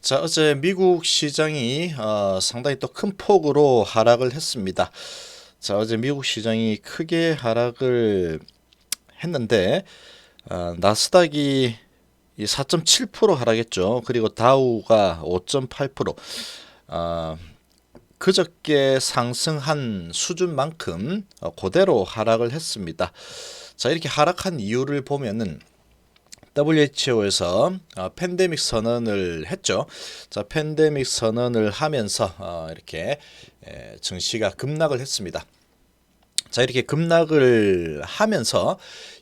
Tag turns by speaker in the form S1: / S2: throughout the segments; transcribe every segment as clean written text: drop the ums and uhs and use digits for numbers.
S1: 자, 어제 미국 시장이 상당히 또 큰 폭으로 하락을 했습니다. 자, 어제 미국 시장이 크게 하락을 했는데 나스닥이 4.7% 하락했죠. 그리고 다우가 5.8%. 어, 그저께 상승한 수준만큼 그대로 하락을 했습니다. 자, 이렇게 하락한 이유를 보면은 WHO에서 팬데믹 선언을 했죠. 자, 팬데믹 선언을 하면서 이렇게 증시가 급락을 했습니다. 자, 이렇게 급락을 하면서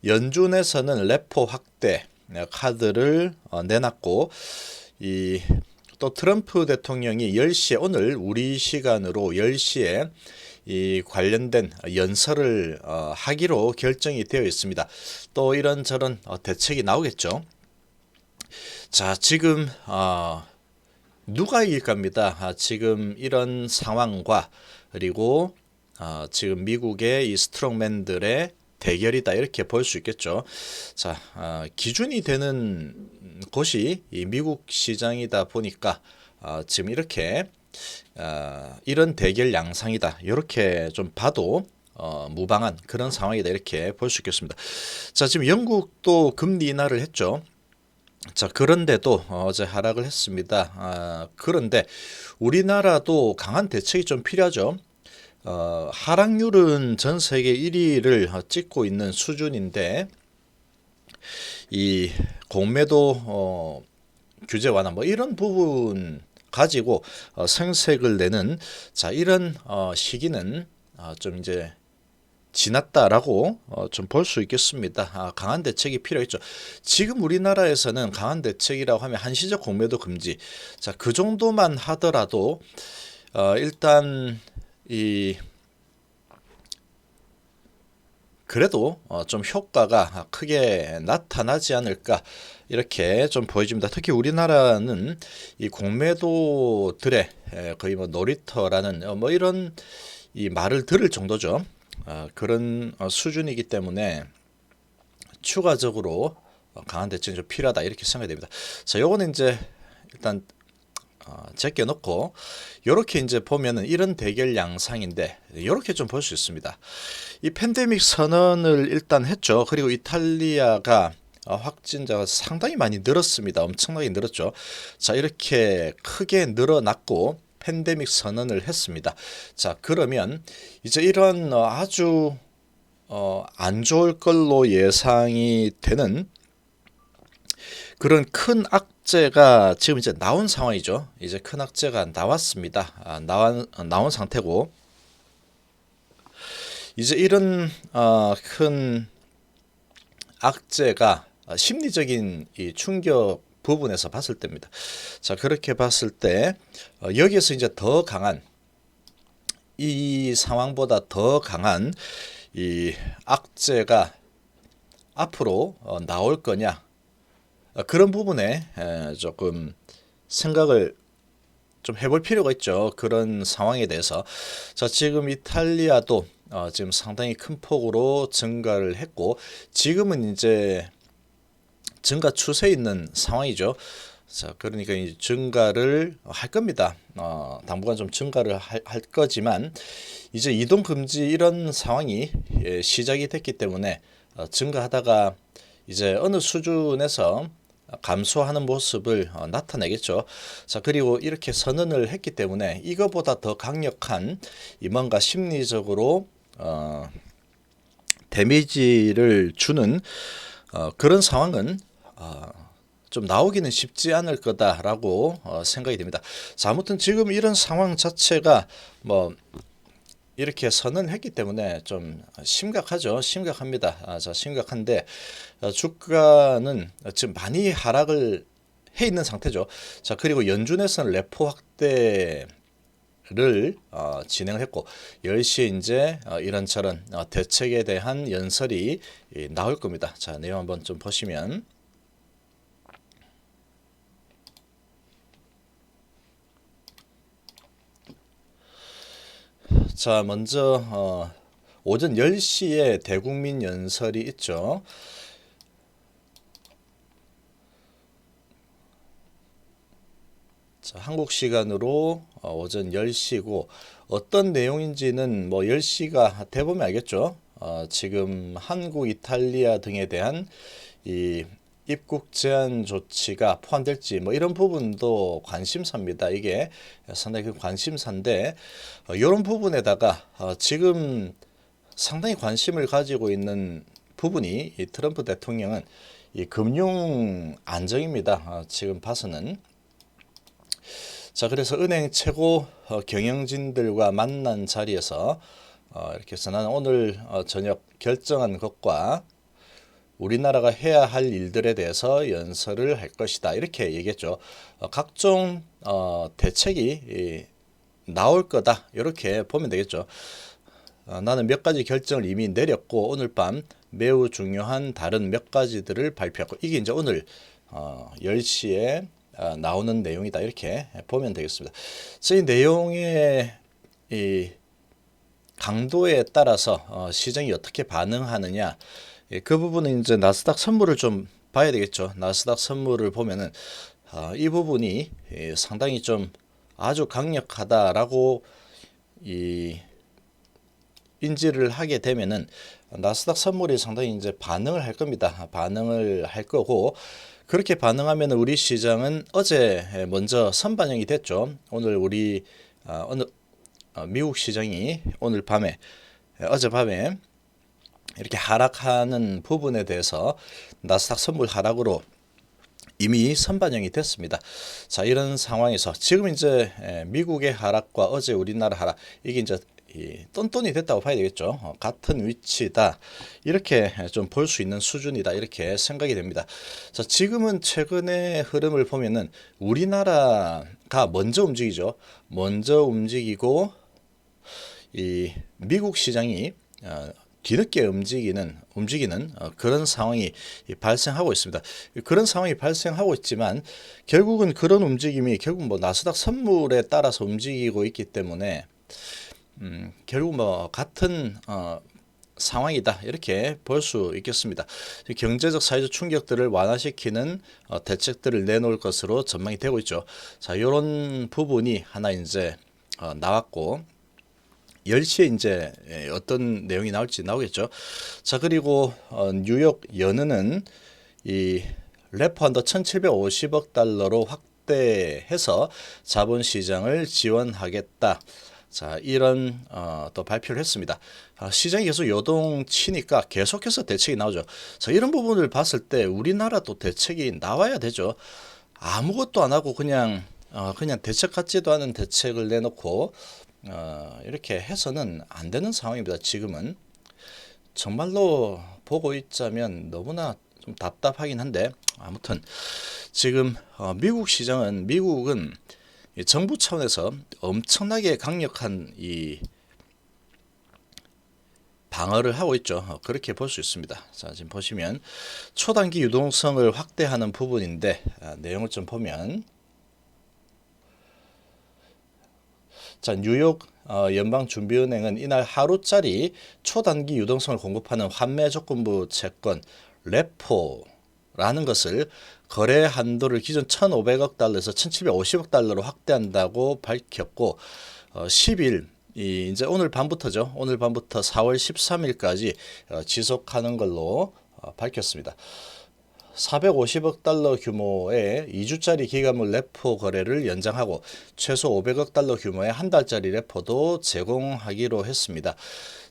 S1: 연준에서는 레포 확대 카드를 내놨고, 이 또 트럼프 대통령이 10시에 오늘 우리 시간으로 10시에 이 관련된 연설을 하기로 결정이 되어 있습니다. 또 이런저런 대책이 나오겠죠. 자, 지금 누가 이길 겁니다. 지금 이런 상황과 그리고 지금 미국의 이 스트롱맨들의 대결이다 이렇게 볼 수 있겠죠. 자, 기준이 되는 곳이 이 미국 시장이다 보니까 지금 이렇게 이런 대결 양상이다 이렇게 좀 봐도 무방한 그런 상황이다 이렇게 볼 수 있겠습니다. 자, 지금 영국도 금리 인하를 했죠. 자, 그런데도 어제 하락을 했습니다. 그런데 우리나라도 강한 대책이 좀 필요하죠. 하락률은 전 세계 1위를 찍고 있는 수준인데 이 공매도 규제 완화 뭐 이런 부분 가지고 생색을 내는 자 이런 시기는 좀 이제 지났다라고 좀 볼 수 있겠습니다. 강한 대책이 필요했죠. 지금 우리나라에서는 강한 대책이라고 하면 한시적 공매도 금지. 자, 그 정도만 하더라도 일단 이 그래도 좀 효과가 크게 나타나지 않을까 이렇게 좀 보여집니다. 특히 우리나라는 이 공매도들의 거의 뭐 놀이터라는 뭐 이런 이 말을 들을 정도죠. 그런 수준이기 때문에 추가적으로 강한 대책이 좀 필요하다 이렇게 생각이 됩니다. 자, 요거는 이제 일단 제껴놓고 이렇게 이제 보면은 이런 대결 양상인데 이렇게 좀 볼 수 있습니다. 이 팬데믹 선언을 일단 했죠. 그리고 이탈리아가 확진자가 상당히 많이 늘었습니다. 엄청나게 늘었죠. 자, 이렇게 크게 늘어났고 팬데믹 선언을 했습니다. 자, 그러면 이제 이런 아주 안 좋을 걸로 예상이 되는 그런 큰 악재가 지금 이제 나온 상황이죠. 이제 큰 악재가 나왔습니다. 나온 상태고 이제 이런 큰 악재가 심리적인 이 충격 부분에서 봤을 때입니다. 자, 그렇게 봤을 때 여기에서 이제 더 강한 이 상황보다 더 강한 이 악재가 앞으로 나올 거냐 그런 부분에 조금 생각을 좀 해볼 필요가 있죠. 그런 상황에 대해서. 자, 지금 이탈리아도 지금 상당히 큰 폭으로 증가를 했고 지금은 이제 증가 추세에 있는 상황이죠. 자, 그러니까 이 증가를 할 겁니다. 당분간 좀 증가를 할 거지만 이제 이동 금지 이런 상황이 시작이 됐기 때문에 증가하다가 이제 어느 수준에서 감소하는 모습을 나타내겠죠. 자, 그리고 이렇게 선언을 했기 때문에 이거보다 더 강력한 이 뭔가 심리적으로 데미지를 주는 그런 상황은 좀 나오기는 쉽지 않을 거다라고 생각이 됩니다. 자, 아무튼 지금 이런 상황 자체가 뭐 이렇게 선언했기 때문에 좀 심각하죠. 심각합니다. 자, 심각한데 주가는 지금 많이 하락을 해 있는 상태죠. 자, 그리고 연준에서는 레포 확대를 진행을 했고 10시에 이제 이런저런 대책에 대한 연설이 나올 겁니다. 자, 내용 한번 좀 보시면 자, 먼저 오전 10시에 대국민 연설이 있죠. 자, 한국 시간으로 오전 10시고 어떤 내용인지는 뭐 10시가 돼보면 알겠죠. 지금 한국, 이탈리아 등에 대한 이 입국 제한 조치가 포함될지 뭐 이런 부분도 관심사입니다. 이게 상당히 큰 관심사인데 이런 부분에다가 지금 상당히 관심을 가지고 있는 부분이 이 트럼프 대통령은 이 금융 안정입니다. 지금 봐서는. 자, 그래서 은행 최고 경영진들과 만난 자리에서 이렇게 해서 나는 오늘 저녁 결정한 것과 우리나라가 해야 할 일들에 대해서 연설을 할 것이다. 이렇게 얘기했죠. 각종 대책이 나올 거다. 이렇게 보면 되겠죠. 나는 몇 가지 결정을 이미 내렸고 오늘 밤 매우 중요한 다른 몇 가지들을 발표하고 이게 이제 오늘 10시에 나오는 내용이다. 이렇게 보면 되겠습니다. 그래서 이 내용의 이 강도에 따라서 시장이 어떻게 반응하느냐 그 부분은 이제 나스닥 선물을 좀 봐야 되겠죠. 나스닥 선물을 보면은 이 부분이 상당히 좀 아주 강력하다라고 인지를 하게 되면은 나스닥 선물이 상당히 이제 반응을 할 겁니다. 반응을 할 거고 그렇게 반응하면 우리 시장은 어제 먼저 선반영이 됐죠. 오늘 우리 미국 시장이 오늘 밤에 어젯밤에 이렇게 하락하는 부분에 대해서 나스닥 선물 하락으로 이미 선반영이 됐습니다. 자, 이런 상황에서 지금 이제 미국의 하락과 어제 우리나라 하락 이게 이제 똔똔이 됐다고 봐야 되겠죠. 같은 위치다 이렇게 좀 볼 수 있는 수준이다 이렇게 생각이 됩니다. 자, 지금은 최근의 흐름을 보면은 우리나라가 먼저 움직이죠. 먼저 움직이고 이 미국 시장이 뒤늦게 움직이는 그런 상황이 발생하고 있습니다. 그런 상황이 발생하고 있지만 결국은 그런 움직임이 결국 뭐 나스닥 선물에 따라서 움직이고 있기 때문에 결국 뭐 같은 상황이다 이렇게 볼 수 있겠습니다. 경제적 사회적 충격들을 완화시키는 대책들을 내놓을 것으로 전망이 되고 있죠. 자, 이런 부분이 하나 이제 나왔고 10시에 이제 어떤 내용이 나올지 나오겠죠. 자, 그리고 뉴욕 연은은 이 레포 한도 1750억 달러로 확대해서 자본시장을 지원하겠다. 자, 이런 또 발표를 했습니다. 시장이 계속 요동치니까 계속해서 대책이 나오죠. 자, 이런 부분을 봤을 때 우리나라도 대책이 나와야 되죠. 아무것도 안 하고 그냥 대책 같지도 않은 대책을 내놓고 이렇게 해서는 안 되는 상황입니다. 지금은 정말로 보고 있자면 너무나 좀 답답하긴 한데 아무튼 지금 미국은 정부 차원에서 엄청나게 강력한 이 방어를 하고 있죠. 그렇게 볼 수 있습니다. 자, 지금 보시면 초단기 유동성을 확대하는 부분인데 내용을 좀 보면 자, 뉴욕 연방준비은행은 이날 하루짜리 초단기 유동성을 공급하는 환매조건부 채권 레포라는 것을 거래 한도를 기존 1,500억 달러에서 1,750억 달러로 확대한다고 밝혔고 10일 이제 오늘 밤부터죠. 오늘 밤부터 4월 13일까지 지속하는 걸로 밝혔습니다. 450억 달러 규모의 2주짜리 기간물 레포 거래를 연장하고 최소 500억 달러 규모의 한 달짜리 레포도 제공하기로 했습니다.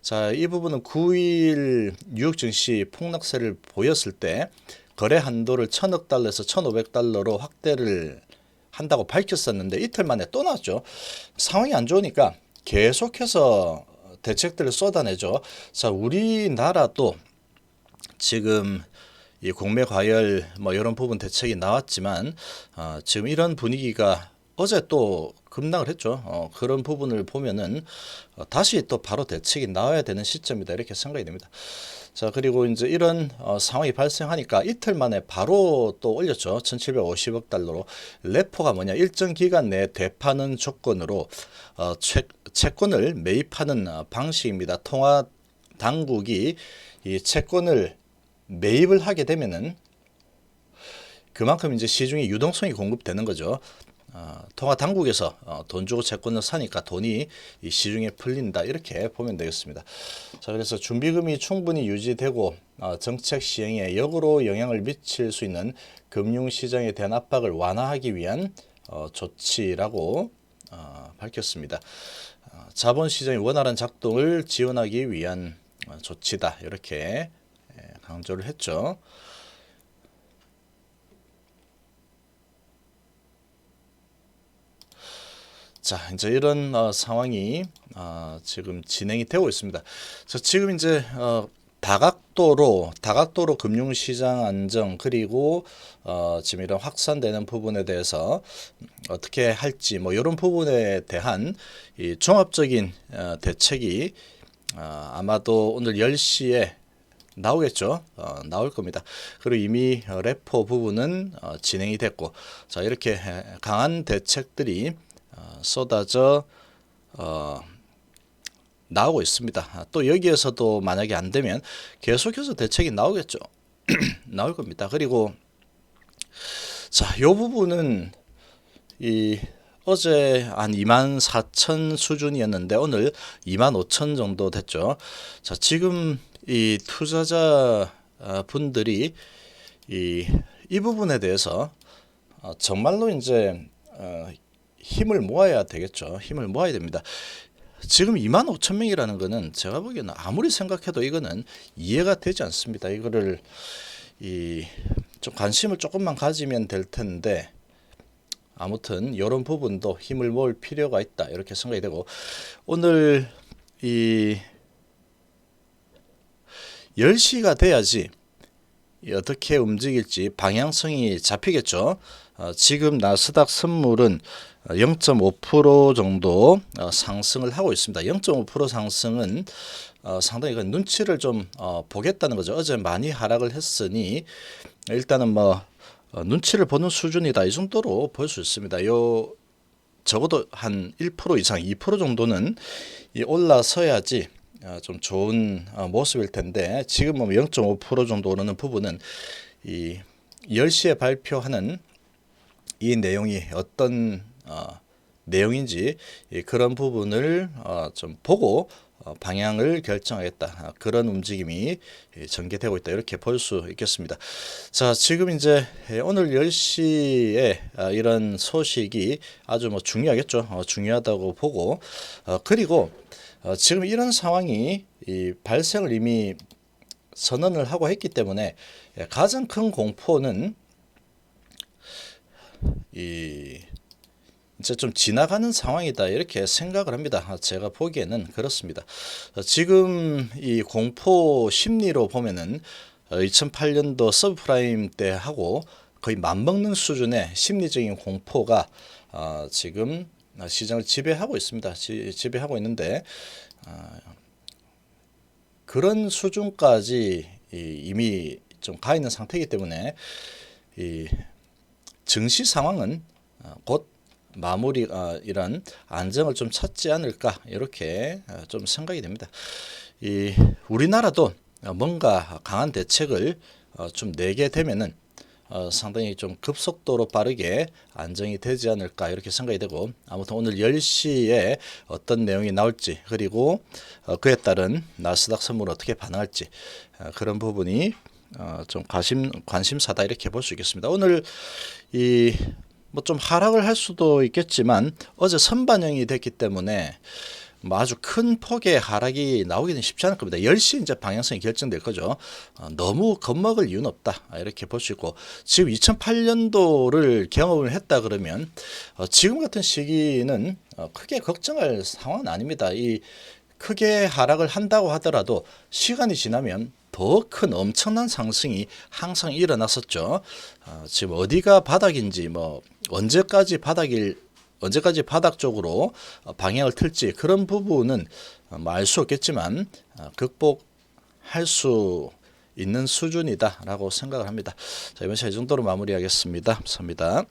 S1: 자, 이 부분은 9일 뉴욕 증시 폭락세를 보였을 때 거래 한도를 1,000억 달러에서 1,500억 달러로 확대를 한다고 밝혔었는데 이틀 만에 또 나왔죠. 상황이 안 좋으니까 계속해서 대책들을 쏟아내죠. 자, 우리나라도 지금 이 공매 과열 뭐 이런 부분 대책이 나왔지만 지금 이런 분위기가 어제 또 급락을 했죠. 그런 부분을 보면은 다시 또 바로 대책이 나와야 되는 시점이다 이렇게 생각이 됩니다. 자, 그리고 이제 이런 상황이 발생하니까 이틀 만에 바로 또 올렸죠. 1,750억 달러로. 레포가 뭐냐? 일정 기간 내에 되파는 조건으로 채권을 매입하는 방식입니다. 통화 당국이 이 채권을 매입을 하게 되면은 그만큼 이제 시중에 유동성이 공급되는 거죠. 통화 당국에서 돈 주고 채권을 사니까 돈이 이 시중에 풀린다 이렇게 보면 되겠습니다. 자, 그래서 준비금이 충분히 유지되고 정책 시행에 역으로 영향을 미칠 수 있는 금융시장에 대한 압박을 완화하기 위한 조치라고 밝혔습니다. 자본시장의 원활한 작동을 지원하기 위한 조치다 이렇게 강조를 했죠. 자, 이제 이런 상황이 지금 진행이 되고 있습니다. 자, 지금 이제 다각도로 금융시장 안정 그리고 지금 이런 확산되는 부분에 대해서 어떻게 할지 뭐 이런 부분에 대한 이 종합적인 대책이 아마도 오늘 10시에 나오겠죠. 나올 겁니다. 그리고 이미 레포 부분은 진행이 됐고, 자 이렇게 강한 대책들이 쏟아져 나오고 있습니다. 또 여기에서도 만약에 안 되면 계속해서 대책이 나오겠죠. 나올 겁니다. 그리고 자, 요 부분은 이 어제 한 24,000 수준이었는데 오늘 25,000 정도 됐죠. 자, 지금 이 투자자 분들이 이 부분에 대해서 정말로 이제 힘을 모아야 되겠죠. 힘을 모아야 됩니다. 지금 25,000명이라는 거는 제가 보기에는 아무리 생각해도 이거는 이해가 되지 않습니다. 이거를 좀 관심을 조금만 가지면 될 텐데 아무튼 이런 부분도 힘을 모을 필요가 있다 이렇게 생각이 되고 오늘 10시가 돼야지 어떻게 움직일지 방향성이 잡히겠죠. 지금 나스닥 선물은 0.5% 정도 상승을 하고 있습니다. 0.5% 상승은 상당히 눈치를 좀 보겠다는 거죠. 어제 많이 하락을 했으니 일단은 뭐 눈치를 보는 수준이다 이 정도로 볼 수 있습니다. 요 적어도 한 1% 이상 2% 정도는 올라서야지 좀 좋은 모습일 텐데 지금 뭐 0.5% 정도 오르는 부분은 이 10시에 발표하는 이 내용이 어떤 내용인지 그런 부분을 좀 보고 방향을 결정하겠다 그런 움직임이 전개되고 있다 이렇게 볼 수 있겠습니다. 자, 지금 이제 오늘 10시에 이런 소식이 아주 뭐 중요하겠죠. 중요하다고 보고 그리고 지금 이런 상황이 발생을 이미 선언을 하고 했기 때문에 가장 큰 공포는 이제 좀 지나가는 상황이다 이렇게 생각을 합니다. 제가 보기에는 그렇습니다. 지금 이 공포 심리로 보면은 2008년도 서브프라임 때 하고 거의 맞먹는 수준의 심리적인 공포가 지금 시장을 지배하고 있습니다. 지배하고 있는데 그런 수준까지 이미 좀 가 있는 상태이기 때문에 이 증시 상황은 곧 마무리 이런 안정을 좀 찾지 않을까 이렇게 좀 생각이 됩니다. 우리나라도 뭔가 강한 대책을 좀 내게 되면은 상당히 좀 급속도로 빠르게 안정이 되지 않을까 이렇게 생각이 되고 아무튼 오늘 10시에 어떤 내용이 나올지 그리고 그에 따른 나스닥 선물 어떻게 반응할지 그런 부분이 좀 관심사다 이렇게 볼 수 있겠습니다. 오늘 뭐 좀 하락을 할 수도 있겠지만 어제 선반영이 됐기 때문에 뭐 아주 큰 폭의 하락이 나오기는 쉽지 않을 겁니다. 10시 이제 방향성이 결정될 거죠. 너무 겁먹을 이유는 없다 이렇게 볼 수 있고 지금 2008년도를 경험을 했다 그러면 지금 같은 시기는 크게 걱정할 상황은 아닙니다. 이 크게 하락을 한다고 하더라도 시간이 지나면 더 큰 엄청난 상승이 항상 일어났었죠. 지금 어디가 바닥인지 뭐 언제까지 바닥 쪽으로 방향을 틀지 그런 부분은 알 수 없겠지만 극복할 수 있는 수준이다라고 생각을 합니다. 자, 이번 시간 이 정도로 마무리하겠습니다. 감사합니다.